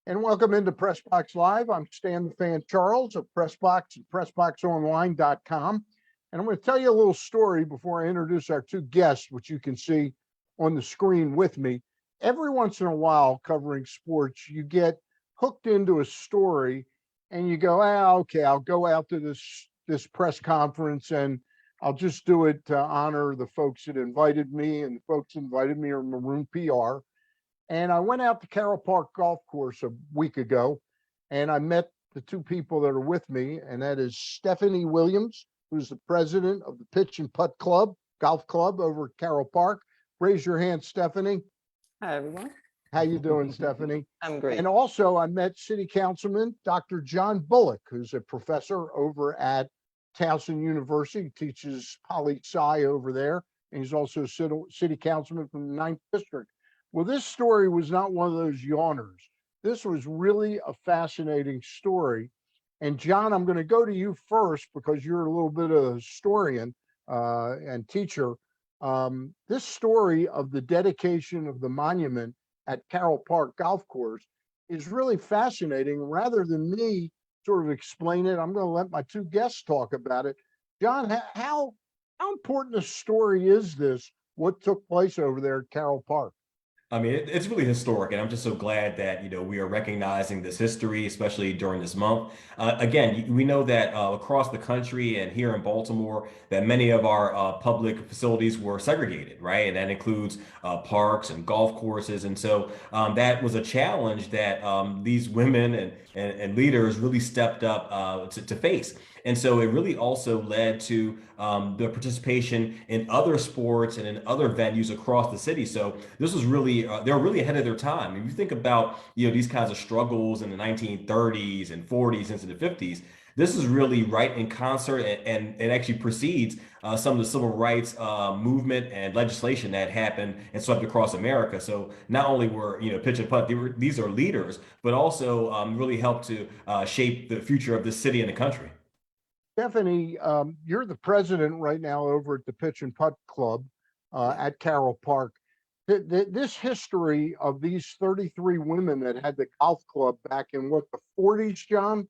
And welcome into Pressbox Live. I'm Stan the Fan Charles of Pressbox and PressboxOnline.com. And I'm going to tell you a little story before I introduce our two guests, which you can see on the screen with me. Every once in a while, covering sports, you get hooked into a story and you go, okay, I'll go out to this press conference and I'll just do it to honor the folks that invited me, and the folks that invited me are Maroon PR. And I went out to Carroll Park Golf Course a week ago, and I met the two people that are with me, and that is Stephanie Williams, who's the president of the Pitch and Putt Club, Golf Club over at Carroll Park. Raise your hand, Stephanie. Hi, everyone. How you doing, Stephanie? I'm great. And also I met City Councilman Dr. John Bullock, who's a professor over at Towson University, teaches poli-sci over there, and he's also a city councilman from the 9th District. Well, this story was not one of those yawners. This was really a fascinating story. And John, I'm going to go to you first because you're a little bit of a historian and teacher. This story of the dedication of the monument at Carroll Park Golf Course is really fascinating. Rather than me sort of explain it, I'm going to let my two guests talk about it. John, how important a story is this, what took place over there at Carroll Park? I mean, it's really historic, and I'm just so glad that we are recognizing this history, especially during this month. Again, we know that across the country and here in Baltimore, that many of our public facilities were segregated, right? And that includes parks and golf courses, and so that was a challenge that these women and leaders really stepped up to face. And so it really also led to the participation in other sports and in other venues across the city. So this was really, they're really ahead of their time. If you think about, these kinds of struggles in the 1930s and 40s into the 50s, this is really right in concert, and it actually precedes some of the civil rights movement and legislation that happened and swept across America. So not only were, Pitch and Putt, these are leaders, but also really helped to shape the future of this city and the country. Stephanie, you're the president right now over at the Pitch and Putt Club at Carroll Park. This history of these 33 women that had the golf club back in the 40s, John?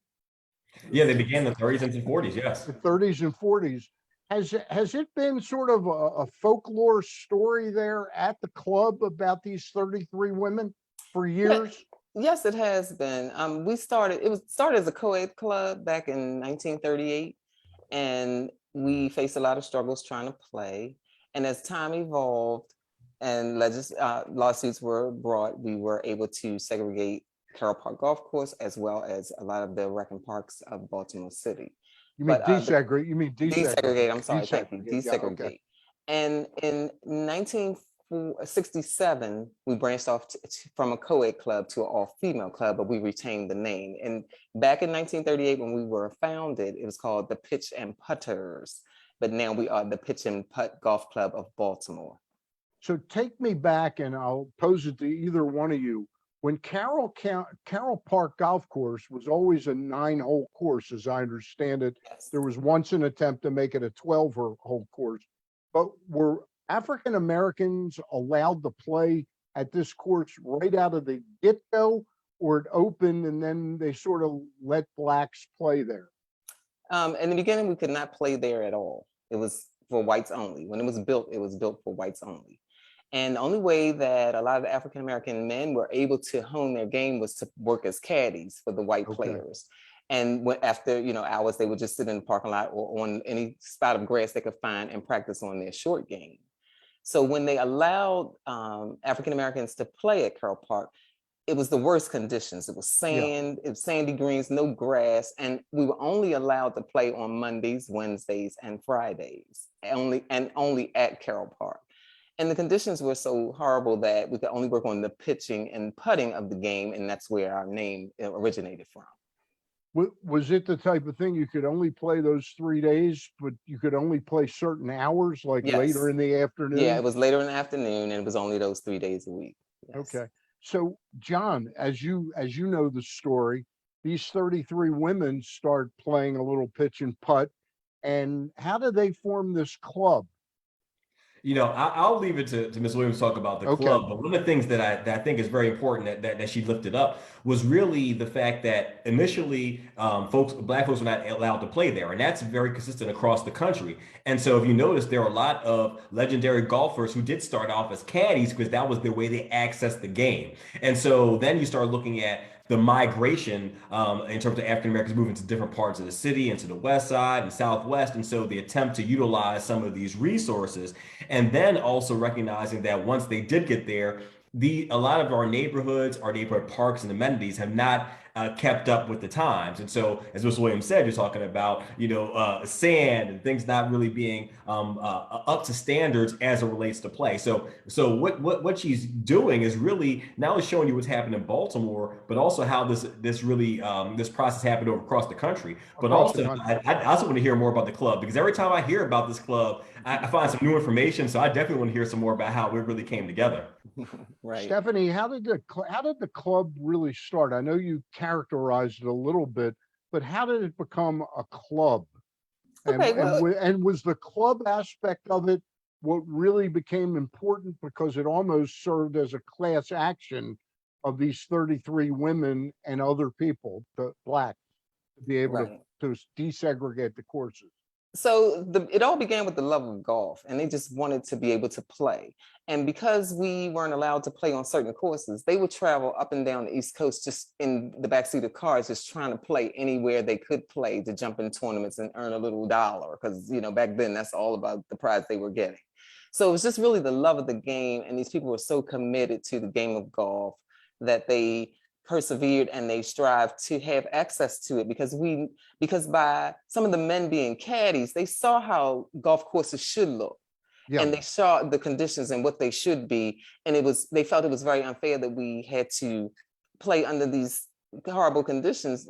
Yeah, they began in the 30s and 40s, yes. The 30s and 40s. Has it been sort of a folklore story there at the club about these 33 women for years? Yes, it has been. It started as a co-ed club back in 1938, and we faced a lot of struggles trying to play. And as time evolved and lawsuits were brought, we were able to segregate Carroll Park Golf Course as well as a lot of the rec and parks of Baltimore City. You mean desegregate? You mean desegregate? Desegregate. I'm sorry. Thank you. Desegregate. Yeah, okay. And in 1967, we branched off from a co-ed club to an all-female club, but we retained the name. And back in 1938, when we were founded, it was called the Pitch and Putters, but now we are the Pitch and Putt Golf Club of Baltimore. So take me back, and I'll pose it to either one of you. When Carroll Park Golf Course was always a 9-hole course, as I understand it. Yes. There was once an attempt to make it a 12-hole course, but were African Americans allowed to play at this course right out of the get-go, or it opened and then they sort of let blacks play there? In the beginning, we could not play there at all. It was for whites only. When it was built for whites only. And the only way that a lot of the African American men were able to hone their game was to work as caddies for the white players. And after hours, they would just sit in the parking lot or on any spot of grass they could find and practice on their short game. So when they allowed African Americans to play at Carroll Park, it was the worst conditions. It was sand, it was sandy greens, no grass, and we were only allowed to play on Mondays, Wednesdays, and Fridays, only at Carroll Park. And the conditions were so horrible that we could only work on the pitching and putting of the game, and that's where our name originated from. Was it the type of thing you could only play those 3 days, but you could only play certain hours, like later in the afternoon? Yeah, it was later in the afternoon, and it was only those 3 days a week. Yes. Okay. So, John, as you know the story, these 33 women start playing a little pitch and putt. And how do they form this club? I'll leave it to Ms. Williams to talk about the Okay, club. But one of the things that I think is very important that she lifted up was really the fact that initially, Black folks were not allowed to play there, and that's very consistent across the country. And so, if you notice, there are a lot of legendary golfers who did start off as caddies because that was the way they accessed the game. And so then you start looking at the migration in terms of African Americans moving to different parts of the city, into the west side and southwest. And so the attempt to utilize some of these resources, and then also recognizing that once they did get there, a lot of our neighborhoods, our neighborhood parks and amenities have not kept up with the times. And so, as Mr. Williams said, you're talking about sand and things not really being up to standards as it relates to play. So what she's doing is really not only showing you what's happened in Baltimore, but also how this process happened across the country. But across the also, country. I also want to hear more about the club, because every time I hear about this club, I find some new information. So I definitely want to hear some more about how it really came together. Right. Stephanie, how did the club really start? I know you characterized it a little bit, but how did it become a club? Okay, well, And was the club aspect of it what really became important, because it almost served as a class action of these 33 women and other people, the Black, to be able right. to desegregate the courses? So it all began with the love of golf, and they just wanted to be able to play. And because we weren't allowed to play on certain courses, they would travel up and down the East Coast just in the backseat of cars, just trying to play anywhere they could play, to jump in tournaments and earn a little dollar. Because back then, that's all about the prize they were getting. So it was just really the love of the game, and these people were so committed to the game of golf that they persevered and they strived to have access to it, because by some of the men being caddies, they saw how golf courses should look, Yeah, and they saw the conditions and what they should be, and they felt it was very unfair that we had to play under these horrible conditions,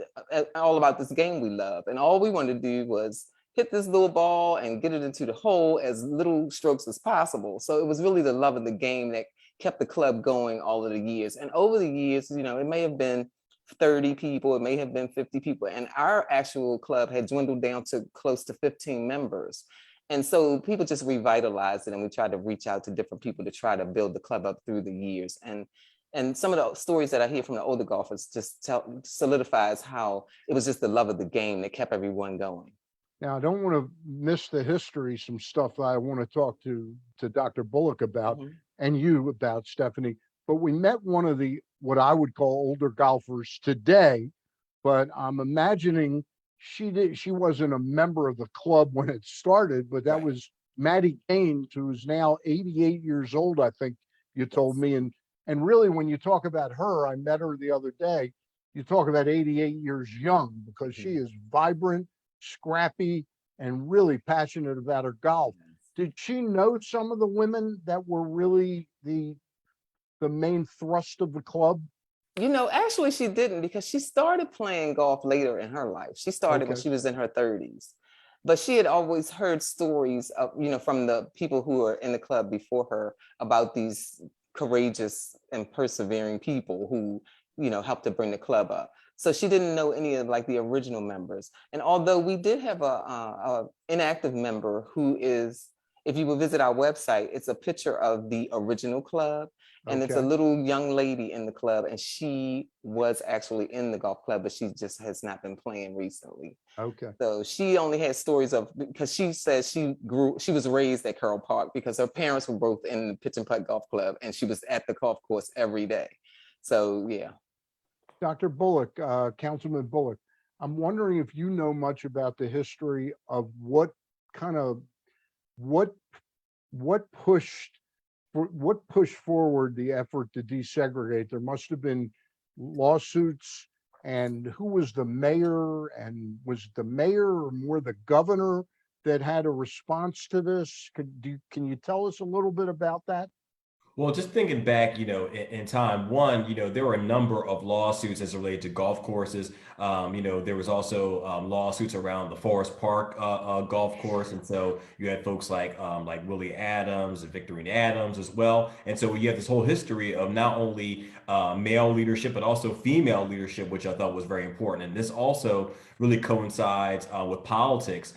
all about this game we love. And all we wanted to do was hit this little ball and get it into the hole as little strokes as possible. So it was really the love of the game that kept the club going all of the years. And over the years, it may have been 30 people, it may have been 50 people, and our actual club had dwindled down to close to 15 members. And so people just revitalized it, and we tried to reach out to different people to try to build the club up through the years. And some of the stories that I hear from the older golfers just solidifies how it was just the love of the game that kept everyone going. now I don't want to miss the history, some stuff that I want to talk to Dr. Bullock about, Mhm. and you about, Stephanie. But we met one of the, what I would call, older golfers today, but I'm imagining she wasn't a member of the club when it started, but that Right. was Maddie Gaines, who's now 88 years old, I think you told Yes. me. And really, when you talk about her, I met her the other day, you talk about 88 years young, because she Mhm. is vibrant, scrappy, and really passionate about her golf. Did she know some of the women that were really the main thrust of the club? Actually, she didn't, because she started playing golf later in her life. She started when Okay, she was in her 30s. But she had always heard stories of, from the people who were in the club before her, about these courageous and persevering people who, helped to bring the club up. So she didn't know any of like the original members. And although we did have a inactive member who is, if you will visit our website, it's a picture of the original club. And it's a okay, little young lady in the club, and she was actually in the golf club, but she just has not been playing recently. okay. So she only had stories of, because she says she was raised at Carroll Park because her parents were both in the Pitch and Putt Golf Club, and she was at the golf course every day. So yeah. Dr. Bullock, Councilman Bullock, I'm wondering if you know much about the history of kind of, what what pushed what pushed forward the effort to desegregate. There must have been lawsuits. And who was the mayor? And was the mayor or more the governor that had a response to this? Can you tell us a little bit about that? Well, just thinking back, in time, one, there were a number of lawsuits as it related to golf courses. There was also lawsuits around the Forest Park golf course, and so you had folks like Willie Adams and Victorine Adams as well. And so you have this whole history of not only male leadership but also female leadership, which I thought was very important. And this also really coincides with politics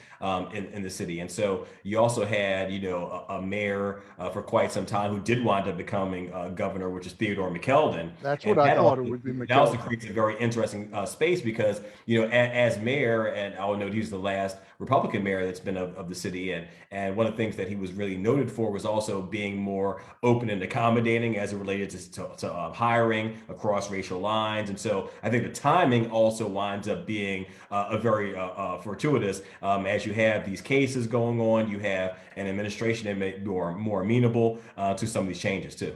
in the city. And so you also had, a mayor for quite some time who did wind up becoming governor, which is Theodore McKeldin. That's And what I that thought also, it would be, that also McKelvin. creates a very interesting space because, as mayor, and I would note he's the last Republican mayor that's been of the city. And one of the things that he was really noted for was also being more open and accommodating as it related to hiring across racial lines. And so I think the timing also winds up being a very fortuitous as you have these cases going on, you have an administration that may be more amenable to some of these changes too.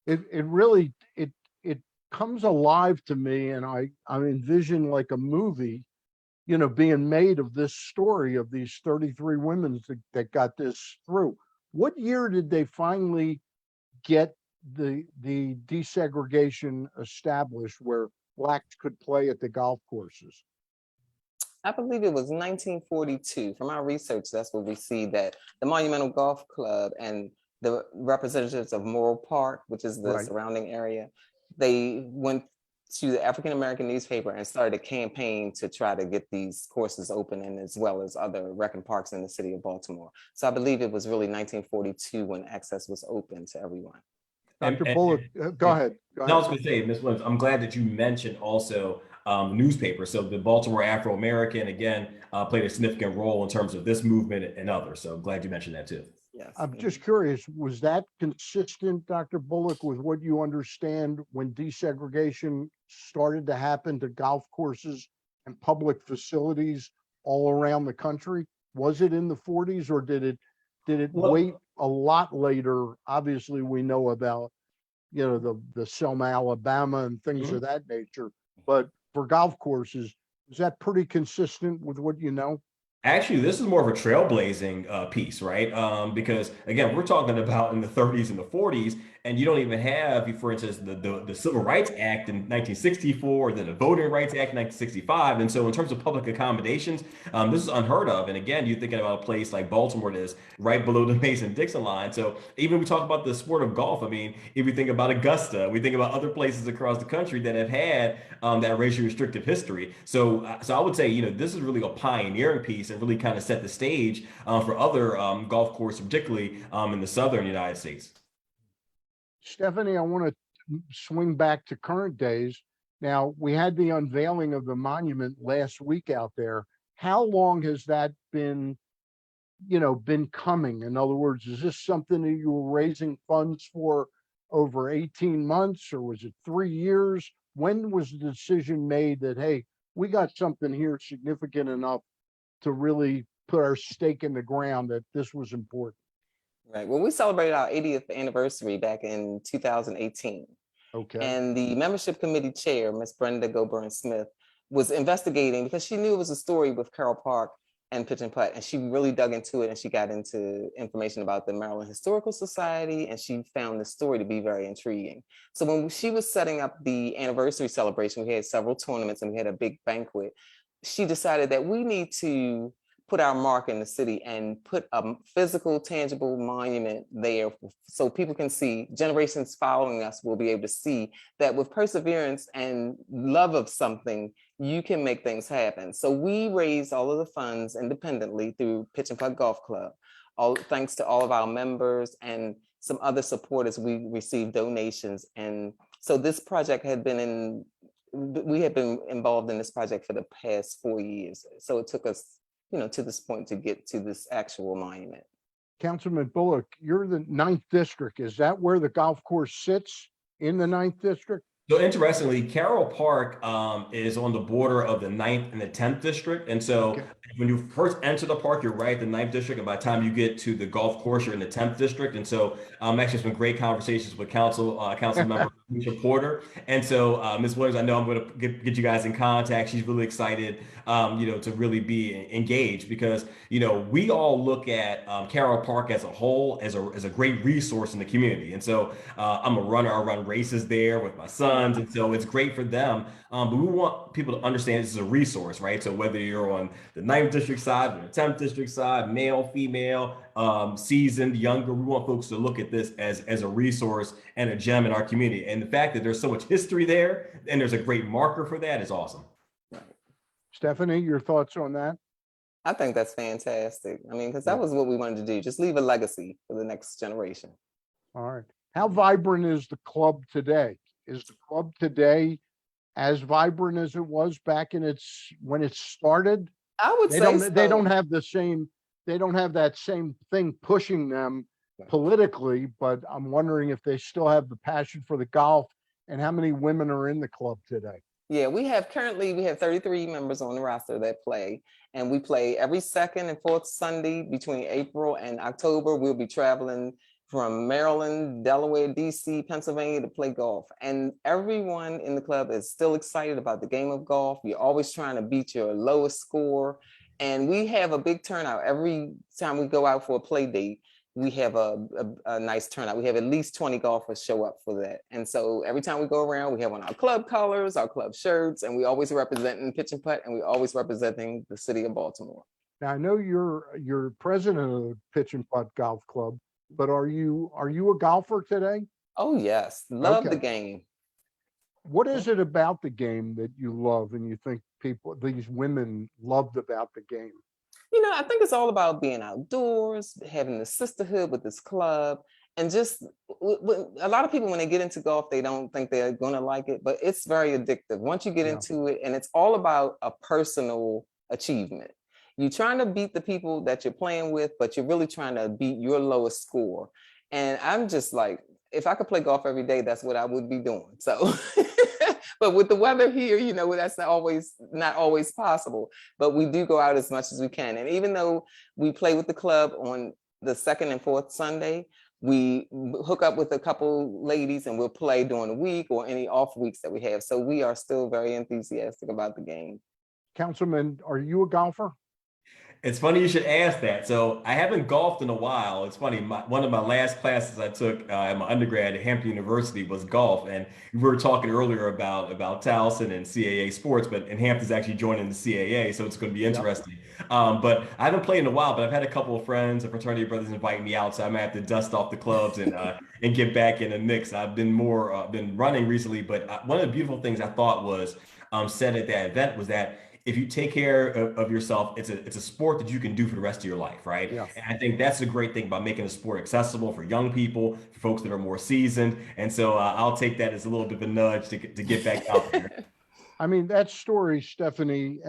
It really it comes alive to me, and I envision like a movie, being made of this story of these 33 women that got this through. What year did they finally get the desegregation established where blacks could play at the golf courses? I believe it was 1942. From our research, that's what we see, that the Monumental Golf Club and the representatives of Morrill Park, which is the Right. surrounding area, they went to the African American newspaper and started a campaign to try to get these courses open, and as well as other rec and parks in the city of Baltimore. So I believe it was really 1942 when access was open to everyone. Dr. Bullock, go ahead. Go No, I was ahead. going to say, Ms. Williams, I'm glad that you mentioned also newspapers. So the Baltimore Afro-American, again, played a significant role in terms of this movement and others. So I'm glad you mentioned that too. Yes. I'm just curious, was that consistent, Dr. Bullock, with what you understand when desegregation started to happen to golf courses and public facilities all around the country? Was it in the 40s, or did it Well, wait a lot later? Obviously, we know about, the Selma, Alabama and things Mhm. of that nature. But for golf courses, is that pretty consistent with what you know? Actually, this is more of a trailblazing piece, right? Because again, we're talking about in the 30s and the 40s, and you don't even have, for instance, the Civil Rights Act in 1964, then the Voting Rights Act in 1965. And so, in terms of public accommodations, this is unheard of. And again, you're thinking about a place like Baltimore that is right below the Mason-Dixon line. So, even we talk about the sport of golf. I mean, if we think about Augusta, we think about other places across the country that have had that racially restrictive history. So I would say, this is really a pioneering piece and really kind of set the stage for other golf courses, particularly in the southern United States. Stephanie, I want to swing back to current days. Now, we had the unveiling of the monument last week out there. How long has that been coming? In other words, is this something that you were raising funds for over 18 months, or was it 3 years? When was the decision made that, hey, we got something here significant enough to really put our stake in the ground that this was important? Right. Well, we celebrated our 80th anniversary back in 2018. Okay. And the membership committee chair, Ms. Brenda Goburn Smith, was investigating because she knew it was a story with Carroll Park and Pitch and Putt. And she really dug into it, and she got into information about the Maryland Historical Society, and she found the story to be very intriguing. So when she was setting up the anniversary celebration, we had several tournaments and we had a big banquet. She decided that we need to put our mark in the city and put a physical, tangible monument there so people can see, generations following us will be able to see that with perseverance and love of something, you can make things happen. So we raised all of the funds independently through Pitch and Putt Golf Club. All thanks to all of our members and some other supporters, we received donations. And so this project we had been involved in this project for the past 4 years. So it took us to this point to get to this actual monument. Councilman Bullock, you're the 9th district. Is that where the golf course sits, in the 9th district? So interestingly, Carroll Park is on the border of the ninth and the 10th district. And so Okay. when you first enter the park, you're right at the ninth district. And by the time you get to the golf course, you're in the 10th district. And so actually some great conversations with council member Alicia Porter. And so Ms. Williams, I know I'm going to get you guys in contact. She's really excited, to really be engaged because, we all look at Carroll Park as a whole as a great resource in the community. And so I'm a runner. I run races there with my sons, and so it's great for them. But we want people to understand this is a resource, right? So whether you're on the ninth district side or the 10th district side, male, female, seasoned, younger, we want folks to look at this as a resource and a gem in our community. And the fact that there's so much history there and there's a great marker for that is awesome. Stephanie, your thoughts on that? I think that's fantastic. I mean, because Yeah. that was what we wanted to do, just leave a legacy for the next generation. All right. How vibrant is the club today? Is the club today as vibrant as it was back when it started? I would They say they so. don't have they don't have that same thing pushing them Right. politically, but I'm wondering if they still have the passion for the golf and how many women are in the club today. Yeah, we have 33 members on the roster that play, and we play every second and fourth Sunday between April and October. We'll be traveling from Maryland, Delaware, DC, Pennsylvania to play golf. And everyone in the club is still excited about the game of golf. You're always trying to beat your lowest score. And we have a big turnout every time we go out for a play date. We have a nice turnout. We have at least 20 golfers show up for that. And so every time we go around, we have on our club colors, our club shirts, and we always representing pitch and putt, and we always representing the city of Baltimore. Now I know you're president of the Pitch and Putt Golf Club, but are you a golfer today? Oh yes, love the Okay. game. What is it about the game that you love and you think these women loved about the game? I think it's all about being outdoors, having the sisterhood with this club, and just a lot of people, when they get into golf, they don't think they're going to like it, but it's very addictive once you get Yeah. into it, and it's all about a personal achievement. You're trying to beat the people that you're playing with, but you're really trying to beat your lowest score. And I'm just like, if I could play golf every day, that's what I would be doing. So, but with the weather here, that's not always possible. But we do go out as much as we can. And even though we play with the club on the second and fourth Sunday, we hook up with a couple ladies and we'll play during the week or any off weeks that we have. So we are still very enthusiastic about the game. Councilman, are you a golfer? It's funny you should ask that. So I haven't golfed in a while. It's funny. One of my last classes I took at my undergrad at Hampton University was golf, and we were talking earlier about Towson and CAA sports, but and Hampton's actually joining the CAA, so it's going to be interesting. But I haven't played in a while, but I've had a couple of friends and fraternity brothers invite me out, so I might have to dust off the clubs and get back in the mix. I've been been running recently, but one of the beautiful things I thought was said at that event was that if you take care of yourself, it's a sport that you can do for the rest of your life, right? Yeah. And I think that's the great thing about making the sport accessible for young people, for folks that are more seasoned. And so I'll take that as a little bit of a nudge to get back out there. I mean, that story, Stephanie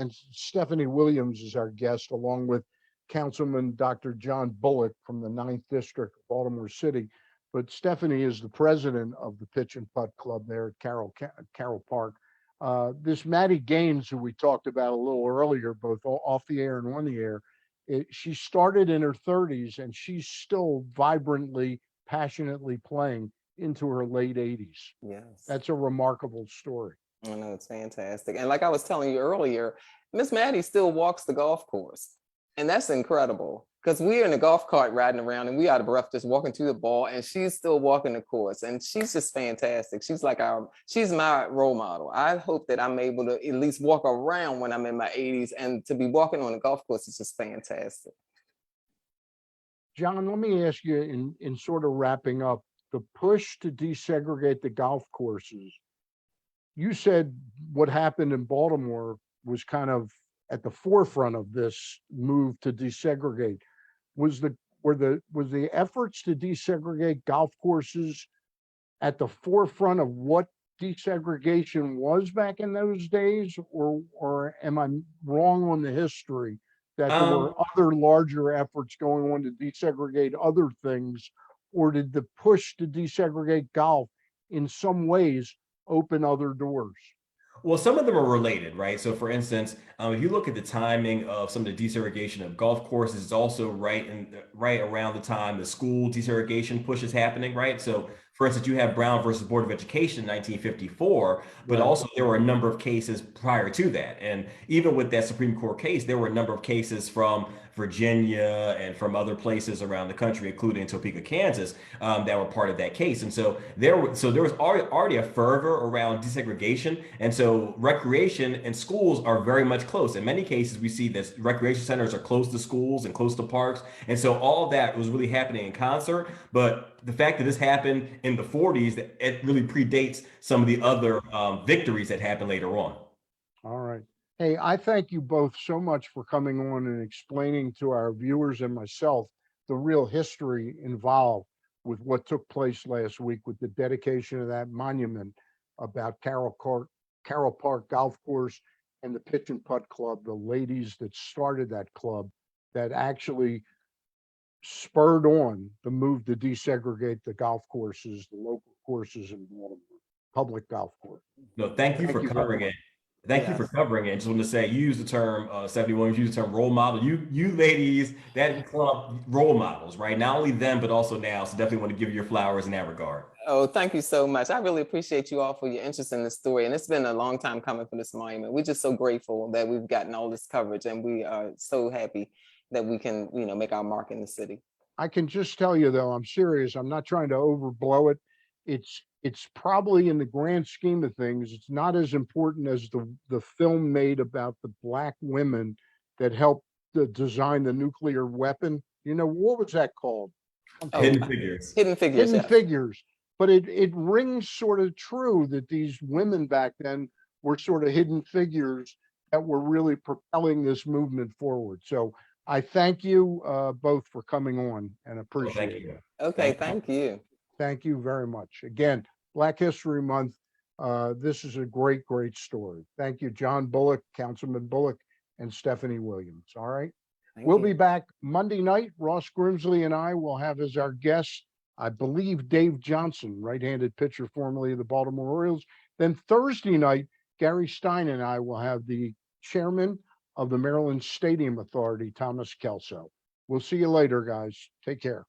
Williams is our guest, along with Councilman Dr. John Bullock from the 9th District of Baltimore City. But Stephanie is the president of the Pitch and Putt Club there at Carroll Park. This Maddie Gaines, who we talked about a little earlier, both off the air and on the air, she started in her 30s and she's still vibrantly, passionately playing into her late 80s. Yes. That's a remarkable story. I know, it's fantastic. And like I was telling you earlier, Miss Maddie still walks the golf course. And that's incredible because we're in a golf cart riding around and we out of breath just walking through the ball, and she's still walking the course. And she's just fantastic. She's my role model. I hope that I'm able to at least walk around when I'm in my 80s, and to be walking on a golf course is just fantastic. John, let me ask you in sort of wrapping up, the push to desegregate the golf courses. You said what happened in Baltimore was kind of at the forefront of this move to desegregate. Was the efforts to desegregate golf courses at the forefront of what desegregation was back in those days, or am I wrong on the history that there were other larger efforts going on to desegregate other things, or did the push to desegregate golf in some ways open other doors? Well, some of them are related, right? So, for instance, if you look at the timing of some of the desegregation of golf courses, it's also right around the time the school desegregation push is happening, right? So, for instance, you have Brown versus Board of Education in 1954, but Right. also there were a number of cases prior to that. And even with that Supreme Court case, there were a number of cases from Virginia and from other places around the country, including Topeka, Kansas, that were part of that case. And so there was already a fervor around desegregation, and so recreation and schools are very much close. In many cases, we see that recreation centers are close to schools and close to parks, and so all of that was really happening in concert. But the fact that this happened in the 40s, it really predates some of the other victories that happened later on. All right. Hey, I thank you both so much for coming on and explaining to our viewers and myself the real history involved with what took place last week with the dedication of that monument about Carroll Park Golf Course and the Pitch and Putt Club, the ladies that started that club that actually spurred on the move to desegregate the golf courses, the local courses in Baltimore, public golf course. No, thank you Thank for you very covering much. it. Thank you for Yes. covering it. Just want to say, you use the term, Stephanie Williams, use the term role model. You ladies, that club, role models, right? Not only them, but also now. So definitely want to give you your flowers in that regard. Oh, thank you so much. I really appreciate you all for your interest in this story. And it's been a long time coming for this monument. We're just so grateful that we've gotten all this coverage, and we are so happy that we can, make our mark in the city. I can just tell you though, I'm serious. I'm not trying to overblow it. It's probably in the grand scheme of things, it's not as important as the film made about the Black women that helped to design the nuclear weapon. What was that called? I'm Oh, Hidden Figures. Hidden Figures. Hidden Yes. Figures. But it rings sort of true that these women back then were sort of hidden figures that were really propelling this movement forward. So I thank you both for coming on and Oh, appreciate thank it. you. Okay, Thank thank you. Thank you very much. Again, Black History Month. This is a great, great story. Thank you, John Bullock, Councilman Bullock, and Stephanie Williams. All right. Thank We'll you. be back Monday night. Ross Grimsley and I will have as our guest, I believe, Dave Johnson, right-handed pitcher formerly of the Baltimore Orioles. Then Thursday night, Gary Stein and I will have the chairman of the Maryland Stadium Authority, Thomas Kelso. We'll see you later, guys. Take care.